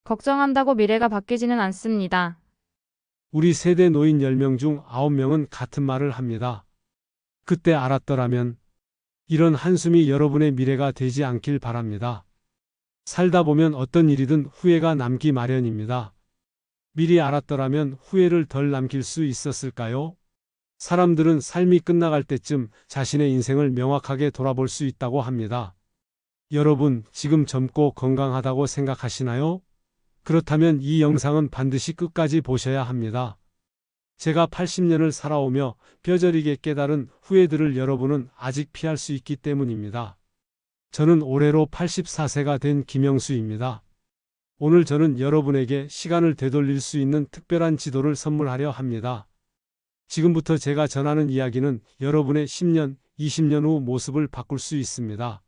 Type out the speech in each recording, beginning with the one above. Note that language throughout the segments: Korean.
걱정한다고 미래가 바뀌지는 않습니다. 우리 세대 노인 10명 중 9명은 같은 말을 합니다. 그때 알았더라면 이런 한숨이 여러분의 미래가 되지 않길 바랍니다. 살다 보면 어떤 일이든 후회가 남기 마련입니다. 미리 알았더라면 후회를 덜 남길 수 있었을까요? 사람들은 삶이 끝나갈 때쯤 자신의 인생을 명확하게 돌아볼 수 있다고 합니다. 여러분, 지금 젊고 건강하다고 생각하시나요? 그렇다면 이 영상은 반드시 끝까지 보셔야 합니다. 제가 80년을 살아오며 뼈저리게 깨달은 후회들을 여러분은 아직 피할 수 있기 때문입니다. 저는 올해로 84세가 된 김영수입니다. 오늘 저는 여러분에게 시간을 되돌릴 수 있는 특별한 지도를 선물하려 합니다. 지금부터 제가 전하는 이야기는 여러분의 10년, 20년 후 모습을 바꿀 수 있습니다.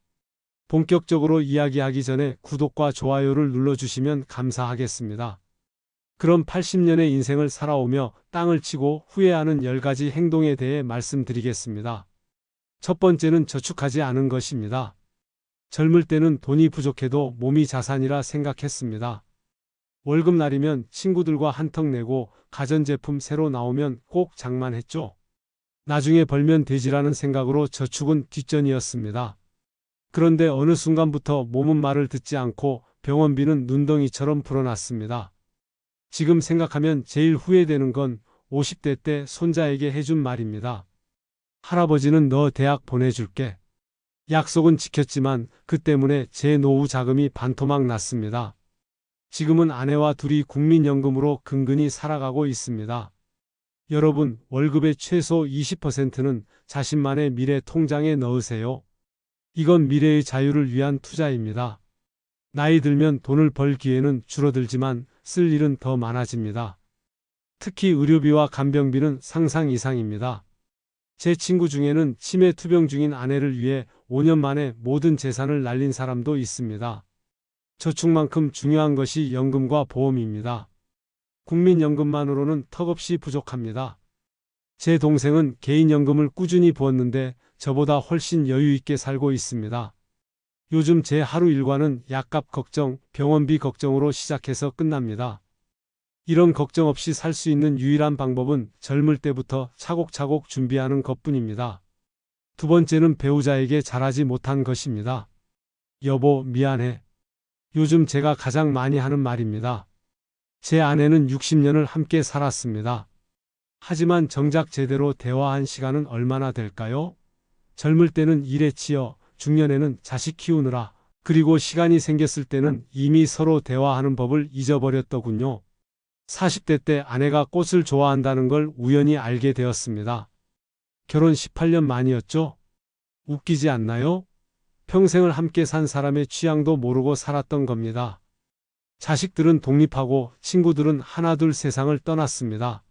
본격적으로 이야기하기 전에 구독과 좋아요를 눌러주시면 감사하겠습니다. 그럼 80년의 인생을 살아오며 땅을 치고 후회하는 10가지 행동에 대해 말씀드리겠습니다. 첫 번째는 저축하지 않은 것입니다. 젊을 때는 돈이 부족해도 몸이 자산이라 생각했습니다. 월급날이면 친구들과 한턱 내고 가전제품 새로 나오면 꼭 장만했죠. 나중에 벌면 되지라는 생각으로 저축은 뒷전이었습니다. 그런데 어느 순간부터 몸은 말을 듣지 않고 병원비는 눈덩이처럼 불어났습니다. 지금 생각하면 제일 후회되는 건 50대 때 손자에게 해준 말입니다. 할아버지는 너 대학 보내줄게. 약속은 지켰지만 그 때문에 제 노후 자금이 반토막 났습니다. 지금은 아내와 둘이 국민연금으로 근근히 살아가고 있습니다. 여러분, 월급의 최소 20%는 자신만의 미래 통장에 넣으세요. 이건 미래의 자유를 위한 투자입니다. 나이 들면 돈을 벌 기회는 줄어들지만 쓸 일은 더 많아집니다. 특히 의료비와 간병비는 상상 이상입니다. 제 친구 중에는 치매 투병 중인 아내를 위해 5년 만에 모든 재산을 날린 사람도 있습니다. 저축만큼 중요한 것이 연금과 보험입니다. 국민연금만으로는 턱없이 부족합니다. 제 동생은 개인연금을 꾸준히 부었는데 저보다 훨씬 여유 있게 살고 있습니다. 요즘 제 하루 일과는 약값 걱정, 병원비 걱정으로 시작해서 끝납니다. 이런 걱정 없이 살 수 있는 유일한 방법은 젊을 때부터 차곡차곡 준비하는 것뿐입니다. 두 번째는 배우자에게 잘하지 못한 것입니다. 여보, 미안해. 요즘 제가 가장 많이 하는 말입니다. 제 아내는 60년을 함께 살았습니다. 하지만 정작 제대로 대화한 시간은 얼마나 될까요? 젊을 때는 일에 치여, 중년에는 자식 키우느라, 그리고 시간이 생겼을 때는 이미 서로 대화하는 법을 잊어버렸더군요. 40대 때 아내가 꽃을 좋아한다는 걸 우연히 알게 되었습니다. 결혼 18년 만이었죠? 웃기지 않나요? 평생을 함께 산 사람의 취향도 모르고 살았던 겁니다. 자식들은 독립하고 친구들은 하나둘 세상을 떠났습니다.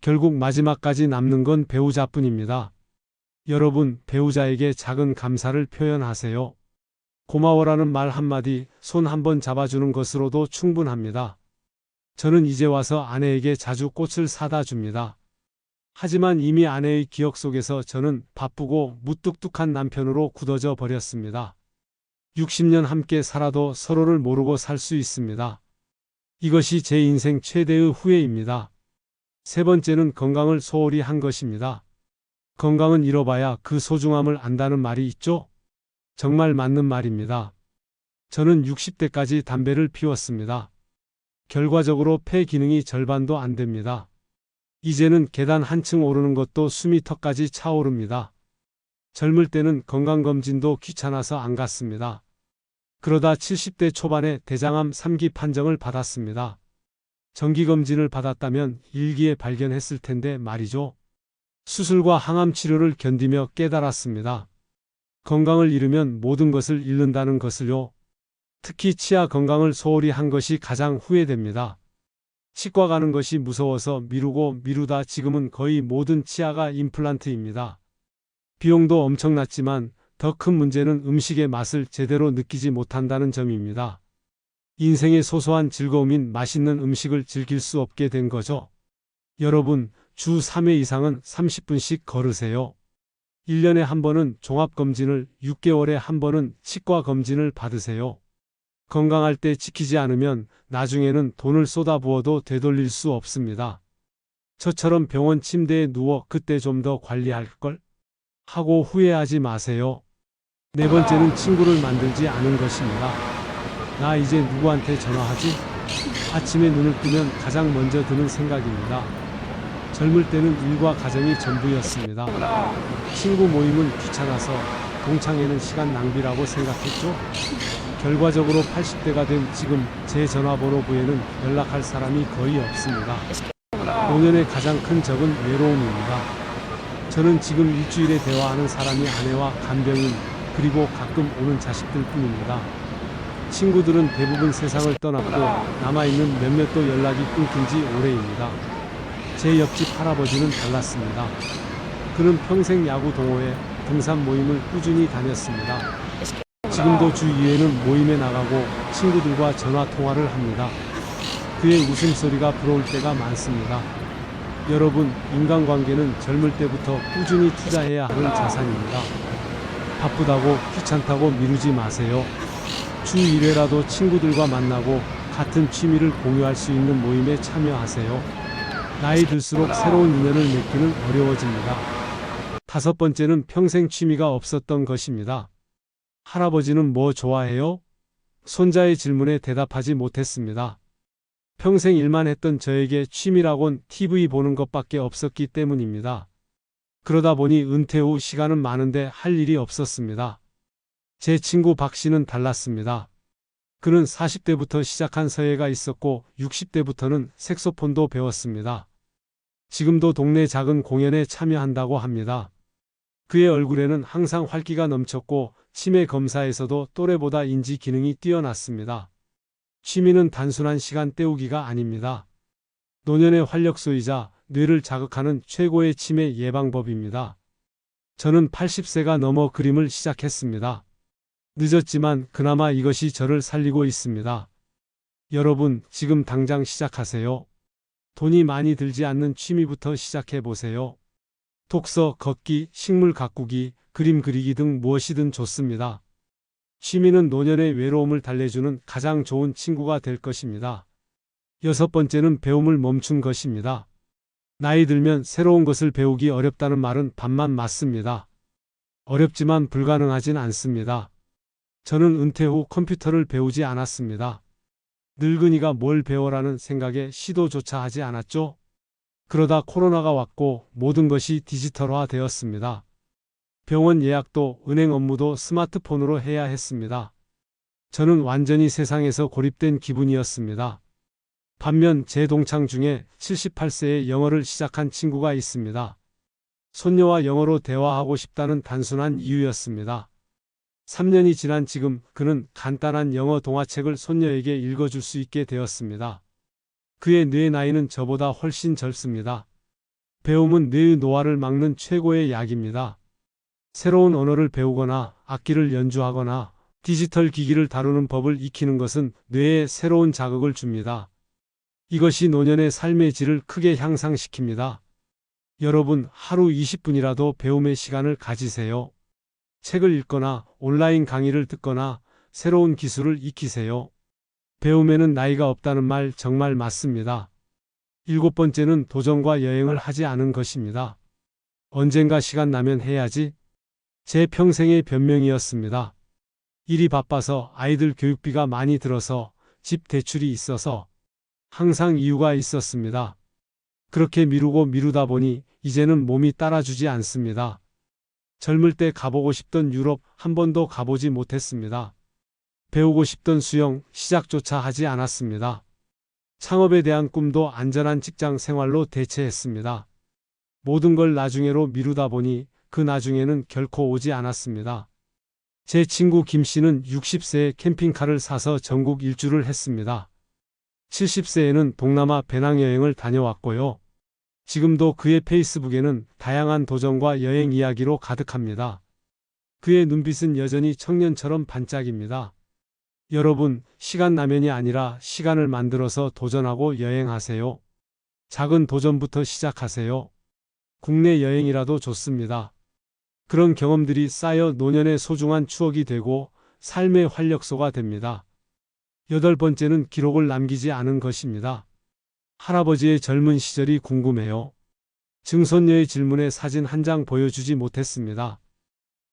결국 마지막까지 남는 건 배우자뿐입니다. 여러분, 배우자에게 작은 감사를 표현하세요. 고마워라는 말 한마디, 손 한번 잡아주는 것으로도 충분합니다. 저는 이제 와서 아내에게 자주 꽃을 사다 줍니다. 하지만 이미 아내의 기억 속에서 저는 바쁘고 무뚝뚝한 남편으로 굳어져 버렸습니다. 60년 함께 살아도 서로를 모르고 살 수 있습니다. 이것이 제 인생 최대의 후회입니다. 세 번째는 건강을 소홀히 한 것입니다. 건강은 잃어봐야 그 소중함을 안다는 말이 있죠? 정말 맞는 말입니다. 저는 60대까지 담배를 피웠습니다. 결과적으로 폐 기능이 절반도 안 됩니다. 이제는 계단 한층 오르는 것도 숨이 턱까지 차오릅니다. 젊을 때는 건강검진도 귀찮아서 안 갔습니다. 그러다 70대 초반에 대장암 3기 판정을 받았습니다. 정기검진을 받았다면 일기에 발견했을 텐데 말이죠. 수술과 항암 치료를 견디며 깨달았습니다. 건강을 잃으면 모든 것을 잃는다는 것을요. 특히 치아 건강을 소홀히 한 것이 가장 후회됩니다. 치과 가는 것이 무서워서 미루고 미루다 지금은 거의 모든 치아가 임플란트입니다. 비용도 엄청났지만 더 큰 문제는 음식의 맛을 제대로 느끼지 못한다는 점입니다. 인생의 소소한 즐거움인 맛있는 음식을 즐길 수 없게 된 거죠. 여러분, 주 3회 이상은 30분씩 걸으세요. 1년에 한 번은 종합검진을, 6개월에 한 번은 치과검진을 받으세요. 건강할 때 지키지 않으면 나중에는 돈을 쏟아부어도 되돌릴 수 없습니다. 저처럼 병원 침대에 누워 그때 좀 더 관리할 걸 하고 후회하지 마세요. 네 번째는 친구를 만들지 않은 것입니다. 나 이제 누구한테 전화하지? 아침에 눈을 뜨면 가장 먼저 드는 생각입니다. 젊을 때는 일과 가정이 전부였습니다. 친구 모임은 귀찮아서 동창회는 시간 낭비라고 생각했죠. 결과적으로 80대가 된 지금 제 전화번호부에는 연락할 사람이 거의 없습니다. 노년의 가장 큰 적은 외로움입니다. 저는 지금 일주일에 대화하는 사람이 아내와 간병인 그리고 가끔 오는 자식들 뿐입니다. 친구들은 대부분 세상을 떠났고 남아있는 몇몇도 연락이 끊긴 지 오래입니다. 제 옆집 할아버지는 달랐습니다. 그는 평생 야구 동호회, 등산 모임을 꾸준히 다녔습니다. 지금도 주 2회는 모임에 나가고 친구들과 전화 통화를 합니다. 그의 웃음소리가 부러울 때가 많습니다. 여러분, 인간관계는 젊을 때부터 꾸준히 투자해야 하는 자산입니다. 바쁘다고 귀찮다고 미루지 마세요. 주 1회라도 친구들과 만나고 같은 취미를 공유할 수 있는 모임에 참여하세요. 나이 들수록 새로운 인연을 맺기는 어려워집니다. 다섯 번째는 평생 취미가 없었던 것입니다. 할아버지는 뭐 좋아해요? 손자의 질문에 대답하지 못했습니다. 평생 일만 했던 저에게 취미라곤 TV 보는 것밖에 없었기 때문입니다. 그러다 보니 은퇴 후 시간은 많은데 할 일이 없었습니다. 제 친구 박 씨는 달랐습니다. 그는 40대부터 시작한 서예가 있었고 60대부터는 색소폰도 배웠습니다. 지금도 동네 작은 공연에 참여한다고 합니다. 그의 얼굴에는 항상 활기가 넘쳤고 치매 검사에서도 또래보다 인지 기능이 뛰어났습니다. 취미는 단순한 시간 때우기가 아닙니다. 노년의 활력소이자 뇌를 자극하는 최고의 치매 예방법입니다. 저는 80세가 넘어 그림을 시작했습니다. 늦었지만 그나마 이것이 저를 살리고 있습니다. 여러분, 지금 당장 시작하세요. 돈이 많이 들지 않는 취미부터 시작해 보세요. 독서, 걷기, 식물 가꾸기, 그림 그리기 등 무엇이든 좋습니다. 취미는 노년의 외로움을 달래주는 가장 좋은 친구가 될 것입니다. 여섯 번째는 배움을 멈춘 것입니다. 나이 들면 새로운 것을 배우기 어렵다는 말은 반만 맞습니다. 어렵지만 불가능하진 않습니다. 저는 은퇴 후 컴퓨터를 배우지 않았습니다. 늙은이가 뭘 배워라는 생각에 시도조차 하지 않았죠. 그러다 코로나가 왔고 모든 것이 디지털화 되었습니다. 병원 예약도 은행 업무도 스마트폰으로 해야 했습니다. 저는 완전히 세상에서 고립된 기분이었습니다. 반면 제 동창 중에 78세에 영어를 시작한 친구가 있습니다. 손녀와 영어로 대화하고 싶다는 단순한 이유였습니다. 3년이 지난 지금 그는 간단한 영어 동화책을 손녀에게 읽어줄 수 있게 되었습니다. 그의 뇌 나이는 저보다 훨씬 젊습니다. 배움은 뇌의 노화를 막는 최고의 약입니다. 새로운 언어를 배우거나 악기를 연주하거나 디지털 기기를 다루는 법을 익히는 것은 뇌에 새로운 자극을 줍니다. 이것이 노년의 삶의 질을 크게 향상시킵니다. 여러분, 하루 20분이라도 배움의 시간을 가지세요. 책을 읽거나 온라인 강의를 듣거나 새로운 기술을 익히세요. 배움에는 나이가 없다는 말 정말 맞습니다. 일곱 번째는 도전과 여행을 하지 않은 것입니다. 언젠가 시간 나면 해야지. 제 평생의 변명이었습니다. 일이 바빠서 아이들 교육비가 많이 들어서 집 대출이 있어서 항상 이유가 있었습니다. 그렇게 미루고 미루다 보니 이제는 몸이 따라주지 않습니다. 젊을 때 가보고 싶던 유럽 한 번도 가보지 못했습니다. 배우고 싶던 수영 시작조차 하지 않았습니다. 창업에 대한 꿈도 안전한 직장 생활로 대체했습니다. 모든 걸 나중에로 미루다 보니 그 나중에는 결코 오지 않았습니다. 제 친구 김 씨는 60세에 캠핑카를 사서 전국 일주를 했습니다. 70세에는 동남아 배낭여행을 다녀왔고요. 지금도 그의 페이스북에는 다양한 도전과 여행 이야기로 가득합니다. 그의 눈빛은 여전히 청년처럼 반짝입니다. 여러분, 시간 나면이 아니라 시간을 만들어서 도전하고 여행하세요. 작은 도전부터 시작하세요. 국내 여행이라도 좋습니다. 그런 경험들이 쌓여 노년의 소중한 추억이 되고 삶의 활력소가 됩니다. 8번째는 기록을 남기지 않은 것입니다. 할아버지의 젊은 시절이 궁금해요. 증손녀의 질문에 사진 한 장 보여주지 못했습니다.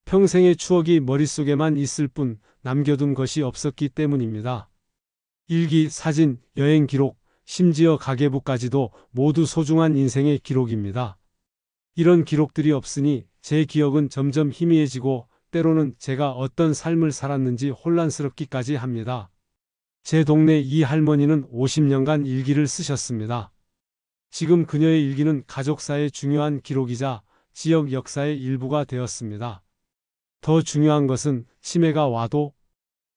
평생의 추억이 머릿속에만 있을 뿐 남겨둔 것이 없었기 때문입니다. 일기, 사진, 여행 기록, 심지어 가계부까지도 모두 소중한 인생의 기록입니다. 이런 기록들이 없으니 제 기억은 점점 희미해지고 때로는 제가 어떤 삶을 살았는지 혼란스럽기까지 합니다. 제 동네 이 할머니는 50년간 일기를 쓰셨습니다. 지금 그녀의 일기는 가족사의 중요한 기록이자 지역 역사의 일부가 되었습니다. 더 중요한 것은 치매가 와도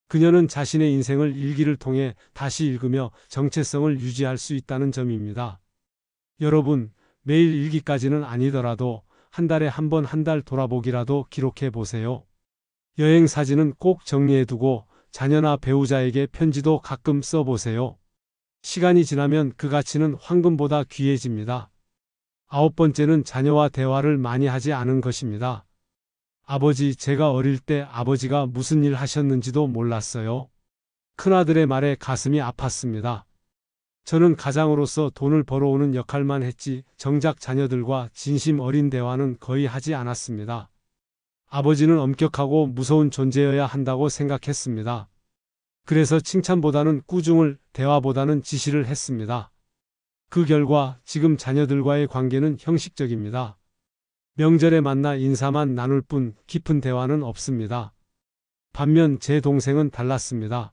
그녀는 자신의 인생을 일기를 통해 다시 읽으며 정체성을 유지할 수 있다는 점입니다. 여러분, 매일 일기까지는 아니더라도 한 달에 한 번 한 달 돌아보기라도 기록해 보세요. 여행 사진은 꼭 정리해두고 자녀나 배우자에게 편지도 가끔 써보세요. 시간이 지나면 그 가치는 황금보다 귀해집니다. 9번째는 자녀와 대화를 많이 하지 않은 것입니다. 아버지, 제가 어릴 때 아버지가 무슨 일 하셨는지도 몰랐어요. 큰아들의 말에 가슴이 아팠습니다. 저는 가장으로서 돈을 벌어오는 역할만 했지 정작 자녀들과 진심 어린 대화는 거의 하지 않았습니다. 아버지는 엄격하고 무서운 존재여야 한다고 생각했습니다. 그래서 칭찬보다는 꾸중을, 대화보다는 지시를 했습니다. 그 결과 지금 자녀들과의 관계는 형식적입니다. 명절에 만나 인사만 나눌 뿐 깊은 대화는 없습니다. 반면 제 동생은 달랐습니다.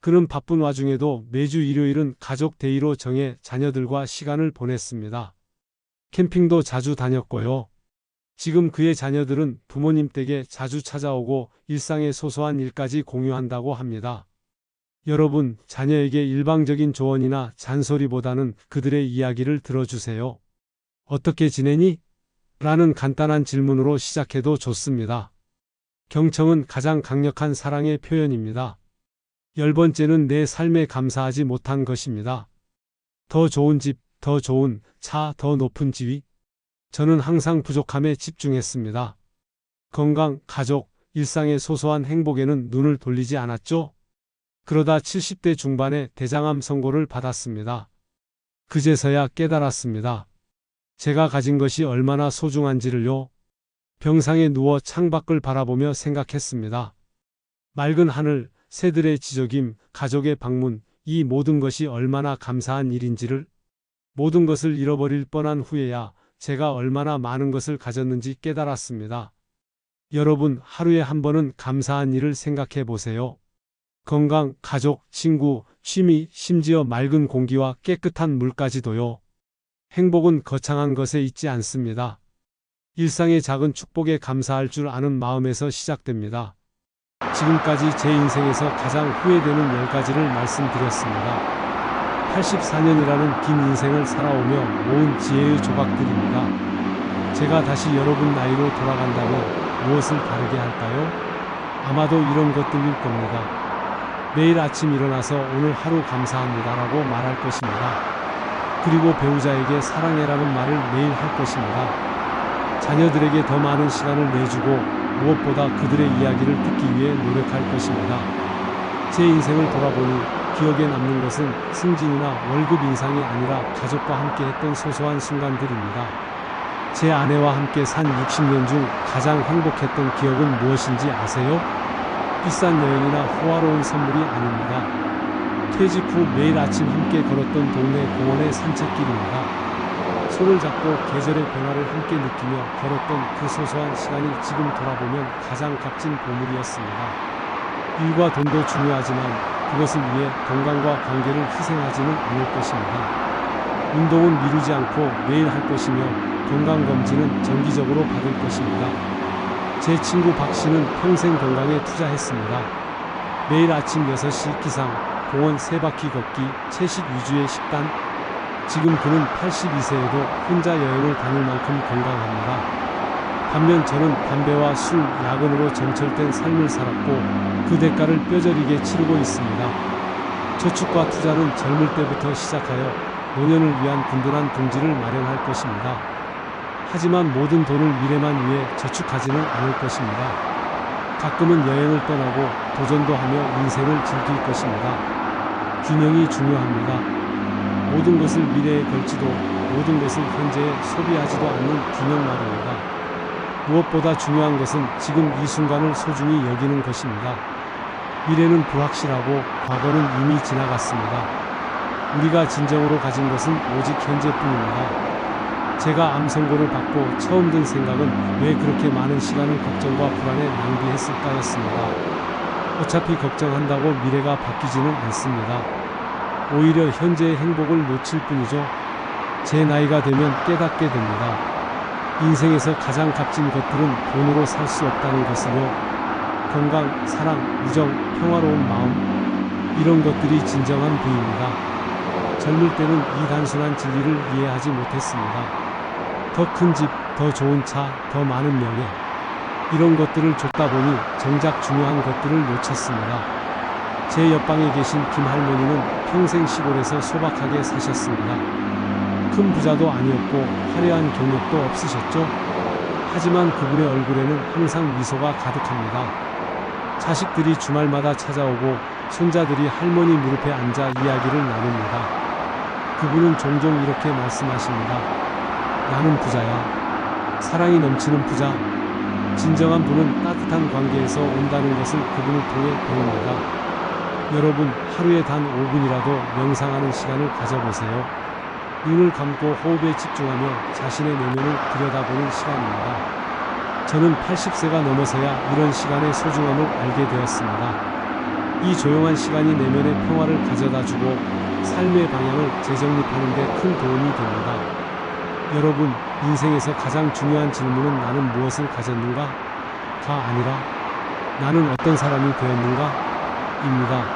그는 바쁜 와중에도 매주 일요일은 가족 데이로 정해 자녀들과 시간을 보냈습니다. 캠핑도 자주 다녔고요. 지금 그의 자녀들은 부모님 댁에 자주 찾아오고 일상의 소소한 일까지 공유한다고 합니다. 여러분, 자녀에게 일방적인 조언이나 잔소리보다는 그들의 이야기를 들어주세요. 어떻게 지내니? 라는 간단한 질문으로 시작해도 좋습니다. 경청은 가장 강력한 사랑의 표현입니다. 10번째는 내 삶에 감사하지 못한 것입니다. 더 좋은 집, 더 좋은 차, 더 높은 지위. 저는 항상 부족함에 집중했습니다. 건강, 가족, 일상의 소소한 행복에는 눈을 돌리지 않았죠? 그러다 70대 중반에 대장암 선고를 받았습니다. 그제서야 깨달았습니다. 제가 가진 것이 얼마나 소중한지를요. 병상에 누워 창밖을 바라보며 생각했습니다. 맑은 하늘, 새들의 지저귐, 가족의 방문, 이 모든 것이 얼마나 감사한 일인지를, 모든 것을 잃어버릴 뻔한 후에야 제가 얼마나 많은 것을 가졌는지 깨달았습니다. 여러분, 하루에 한 번은 감사한 일을 생각해 보세요. 건강, 가족, 친구, 취미, 심지어 맑은 공기와 깨끗한 물까지도요. 행복은 거창한 것에 있지 않습니다. 일상의 작은 축복에 감사할 줄 아는 마음에서 시작됩니다. 지금까지 제 인생에서 가장 후회되는 10가지를 말씀드렸습니다. 84년이라는 긴 인생을 살아오며 모은 지혜의 조각들입니다. 제가 다시 여러분 나이로 돌아간다면 무엇을 다르게 할까요? 아마도 이런 것들일 겁니다. 매일 아침 일어나서 오늘 하루 감사합니다라고 말할 것입니다. 그리고 배우자에게 사랑해라는 말을 매일 할 것입니다. 자녀들에게 더 많은 시간을 내주고 무엇보다 그들의 이야기를 듣기 위해 노력할 것입니다. 제 인생을 돌아보니 기억에 남는 것은 승진이나 월급 인상이 아니라 가족과 함께 했던 소소한 순간들입니다. 제 아내와 함께 산 60년 중 가장 행복했던 기억은 무엇인지 아세요? 비싼 여행이나 호화로운 선물이 아닙니다. 퇴직 후 매일 아침 함께 걸었던 동네 공원의 산책길입니다. 손을 잡고 계절의 변화를 함께 느끼며 걸었던 그 소소한 시간이 지금 돌아보면 가장 값진 보물이었습니다. 일과 돈도 중요하지만 그것을 위해 건강과 관계를 희생하지는 않을 것입니다. 운동은 미루지 않고 매일 할 것이며 건강검진은 정기적으로 받을 것입니다. 제 친구 박 씨는 평생 건강에 투자했습니다. 매일 아침 6시 기상, 공원 3바퀴 걷기, 채식 위주의 식단. 지금 그는 82세에도 혼자 여행을 다닐 만큼 건강합니다. 반면 저는 담배와 술, 야근으로 점철된 삶을 살았고 그 대가를 뼈저리게 치르고 있습니다. 저축과 투자는 젊을 때부터 시작하여 노년을 위한 든든한 둥지를 마련할 것입니다. 하지만 모든 돈을 미래만 위해 저축하지는 않을 것입니다. 가끔은 여행을 떠나고 도전도 하며 인생을 즐길 것입니다. 균형이 중요합니다. 모든 것을 미래에 걸지도 모든 것을 현재에 소비하지도 않는 균형 말입니다. 무엇보다 중요한 것은 지금 이 순간을 소중히 여기는 것입니다. 미래는 불확실하고 과거는 이미 지나갔습니다. 우리가 진정으로 가진 것은 오직 현재뿐입니다. 제가 암 선고를 받고 처음 든 생각은 왜 그렇게 많은 시간을 걱정과 불안에 낭비했을까였습니다. 어차피 걱정한다고 미래가 바뀌지는 않습니다. 오히려 현재의 행복을 놓칠 뿐이죠. 제 나이가 되면 깨닫게 됩니다. 인생에서 가장 값진 것들은 돈으로 살 수 없다는 것을요. 건강, 사랑, 우정, 평화로운 마음, 이런 것들이 진정한 부입니다. 젊을 때는 이 단순한 진리를 이해하지 못했습니다. 더 큰 집, 더 좋은 차, 더 많은 명예, 이런 것들을 쫓다 보니 정작 중요한 것들을 놓쳤습니다. 제 옆방에 계신 김 할머니는 평생 시골에서 소박하게 사셨습니다. 큰 부자도 아니었고 화려한 경력도 없으셨죠. 하지만 그분의 얼굴에는 항상 미소가 가득합니다. 자식들이 주말마다 찾아오고 손자들이 할머니 무릎에 앉아 이야기를 나눕니다. 그분은 종종 이렇게 말씀하십니다. 나는 부자야. 사랑이 넘치는 부자. 진정한 부는 따뜻한 관계에서 온다는 것을 그분을 통해 배웁니다. 여러분, 하루에 단 5분이라도 명상하는 시간을 가져보세요. 눈을 감고 호흡에 집중하며 자신의 내면을 들여다보는 시간입니다. 저는 80세가 넘어서야 이런 시간의 소중함을 알게 되었습니다. 이 조용한 시간이 내면의 평화를 가져다주고 삶의 방향을 재정립하는 데 큰 도움이 됩니다. 여러분, 인생에서 가장 중요한 질문은 나는 무엇을 가졌는가? 가 아니라 나는 어떤 사람이 되었는가? 입니다.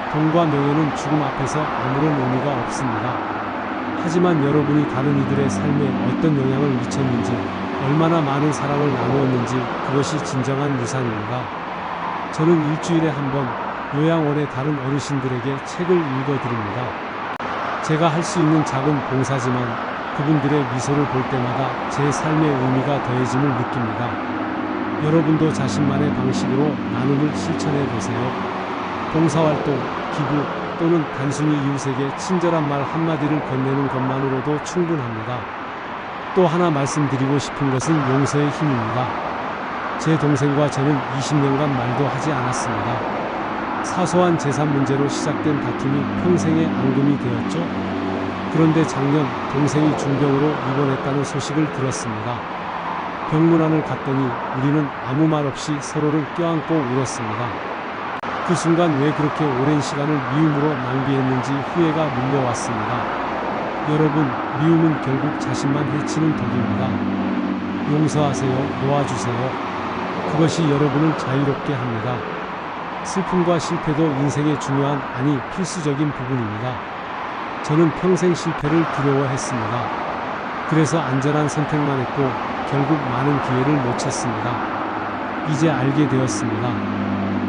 돈과 명예는 죽음 앞에서 아무런 의미가 없습니다. 하지만 여러분이 다른 이들의 삶에 어떤 영향을 미쳤는지, 얼마나 많은 사랑을 나누었는지, 그것이 진정한 유산입니다. 저는 일주일에 한 번 요양원의 다른 어르신들에게 책을 읽어드립니다. 제가 할 수 있는 작은 봉사지만 그분들의 미소를 볼 때마다 제 삶의 의미가 더해짐을 느낍니다. 여러분도 자신만의 방식으로 나눔을 실천해 보세요. 봉사활동, 기부 또는 단순히 이웃에게 친절한 말 한마디를 건네는 것만으로도 충분합니다. 또 하나 말씀드리고 싶은 것은 용서의 힘입니다. 제 동생과 저는 20년간 말도 하지 않았습니다. 사소한 재산 문제로 시작된 다툼이 평생의 앙금이 되었죠. 그런데 작년 동생이 중병으로 입원했다는 소식을 들었습니다. 병문안을 갔더니 우리는 아무 말 없이 서로를 껴안고 울었습니다. 그 순간 왜 그렇게 오랜 시간을 미움으로 낭비했는지 후회가 밀려왔습니다. 여러분, 미움은 결국 자신만 해치는 독입니다. 용서하세요. 놓아주세요. 그것이 여러분을 자유롭게 합니다. 슬픔과 실패도 인생의 중요한, 아니 필수적인 부분입니다. 저는 평생 실패를 두려워했습니다. 그래서 안전한 선택만 했고 결국 많은 기회를 놓쳤습니다. 이제 알게 되었습니다.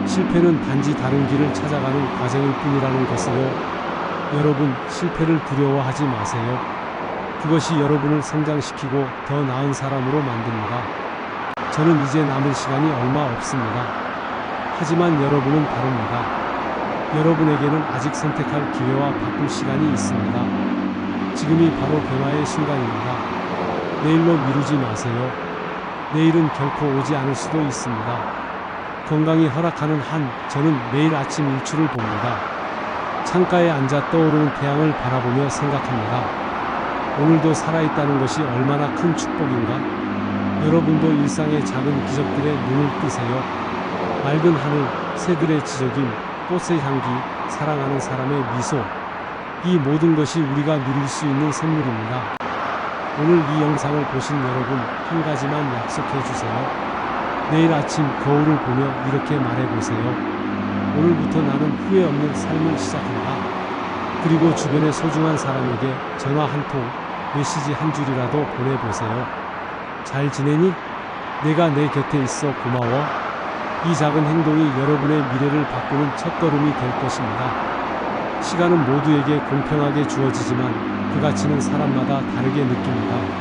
실패는 단지 다른 길을 찾아가는 과정일 뿐이라는 것을요. 여러분, 실패를 두려워하지 마세요. 그것이 여러분을 성장시키고 더 나은 사람으로 만듭니다. 저는 이제 남은 시간이 얼마 없습니다. 하지만 여러분은 다릅니다. 여러분에게는 아직 선택할 기회와 바꿀 시간이 있습니다. 지금이 바로 변화의 순간입니다. 내일로 미루지 마세요. 내일은 결코 오지 않을 수도 있습니다. 건강이 허락하는 한, 저는 매일 아침 일출을 봅니다. 창가에 앉아 떠오르는 태양을 바라보며 생각합니다. 오늘도 살아있다는 것이 얼마나 큰 축복인가? 여러분도 일상의 작은 기적들에 눈을 뜨세요. 맑은 하늘, 새들의 지저귐, 꽃의 향기, 사랑하는 사람의 미소, 이 모든 것이 우리가 누릴 수 있는 선물입니다. 오늘 이 영상을 보신 여러분, 한 가지만 약속해 주세요. 내일 아침 거울을 보며 이렇게 말해보세요. 오늘부터 나는 후회 없는 삶을 시작한다. 그리고 주변의 소중한 사람에게 전화 한 통, 메시지 한 줄이라도 보내보세요. 잘 지내니? 내가 내 곁에 있어 고마워. 이 작은 행동이 여러분의 미래를 바꾸는 첫걸음이 될 것입니다. 시간은 모두에게 공평하게 주어지지만 그 가치는 사람마다 다르게 느낍니다.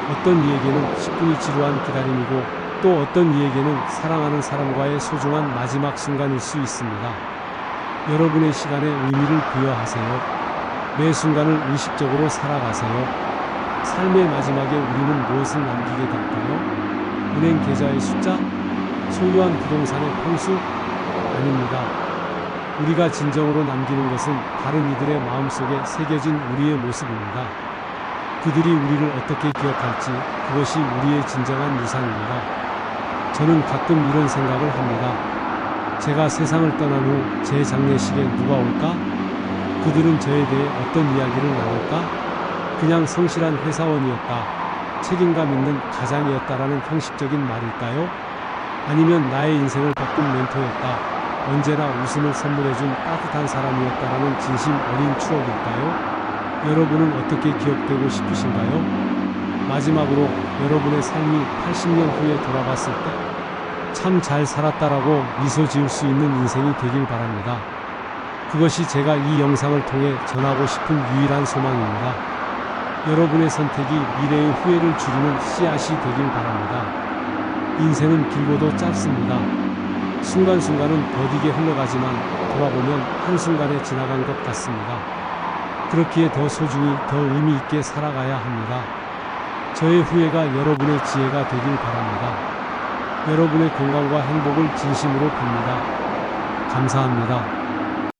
어떤 이에게는 10분이 지루한 기다림이고 또 어떤 이에게는 사랑하는 사람과의 소중한 마지막 순간일 수 있습니다. 여러분의 시간에 의미를 부여하세요. 매 순간을 의식적으로 살아가세요. 삶의 마지막에 우리는 무엇을 남기게 될까요? 은행 계좌의 숫자? 소유한 부동산의 평수? 아닙니다. 우리가 진정으로 남기는 것은 다른 이들의 마음속에 새겨진 우리의 모습입니다. 그들이 우리를 어떻게 기억할지 그것이 우리의 진정한 유산입니다. 저는 가끔 이런 생각을 합니다. 제가 세상을 떠난 후 제 장례식에 누가 올까? 그들은 저에 대해 어떤 이야기를 나눌까? 그냥 성실한 회사원이었다. 책임감 있는 가장이었다라는 형식적인 말일까요? 아니면 나의 인생을 바꾼 멘토였다. 언제나 웃음을 선물해준 따뜻한 사람이었다라는 진심 어린 추억일까요? 여러분은 어떻게 기억되고 싶으신가요? 마지막으로 여러분의 삶이 80년 후에 돌아봤을 때 참 잘 살았다라고 미소 지을 수 있는 인생이 되길 바랍니다. 그것이 제가 이 영상을 통해 전하고 싶은 유일한 소망입니다. 여러분의 선택이 미래의 후회를 줄이는 씨앗이 되길 바랍니다. 인생은 길고도 짧습니다. 순간순간은 더디게 흘러가지만 돌아보면 한순간에 지나간 것 같습니다. 그렇기에 더 소중히 더 의미 있게 살아가야 합니다. 저의 후회가 여러분의 지혜가 되길 바랍니다. 여러분의 건강과 행복을 진심으로 빕니다. 감사합니다.